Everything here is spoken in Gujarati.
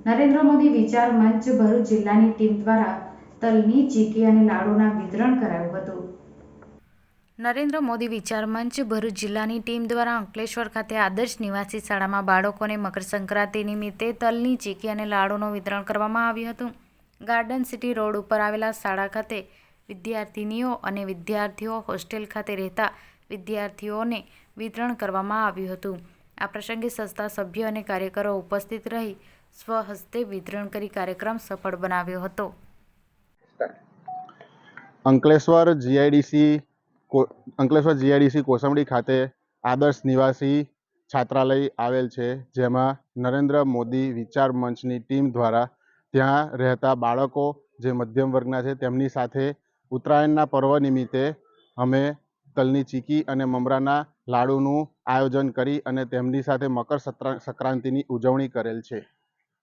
નરેન્દ્ર મોદી વિચાર મંચ ભરૂચ જિલ્લાની ટીમ દ્વારા તલની ચીકી અને લાડુના વિતરણ કરાયું હતું. નરેન્દ્ર મોદી વિચાર મંચ ભરૂચ જિલ્લાની ટીમ દ્વારા અંકલેશ્વર ખાતે આદર્શ નિવાસી શાળામાં બાળકોને મકર સંક્રાંતિ નિમિત્તે તલની ચીકી અને લાડુનું વિતરણ કરવામાં આવ્યું હતું. ગાર્ડન સિટી રોડ ઉપર આવેલા શાળા ખાતે વિદ્યાર્થિનીઓ અને વિદ્યાર્થીઓ, હોસ્ટેલ ખાતે રહેતા વિદ્યાર્થીઓને વિતરણ કરવામાં આવ્યું હતું. આ પ્રસંગે સંસ્થા સભ્યો અને કાર્યકરો ઉપસ્થિત રહી સ્વહસ્તે વિતરણ કરી કાર્યક્રમ સફળ બનાવ્યો હતો. અંકલેશ્વર જીઆઈડીસી કોસંબડી ખાતે આદર્શ નિવાસી છાત્રાલય આવેલ છે, જેમાં નરેન્દ્ર મોદી વિચાર મંચની ટીમ દ્વારા ત્યાં રહેતા બાળકો જે મધ્યમ વર્ગના છે તેમની સાથે ઉત્તરાયણના પર્વ નિમિત્તે અમે તલની ચીકી અને મમરાના લાડુનું આયોજન કરી અને તેમની સાથે મકર સંક્રાંતિની ઉજવણી કરેલ છે.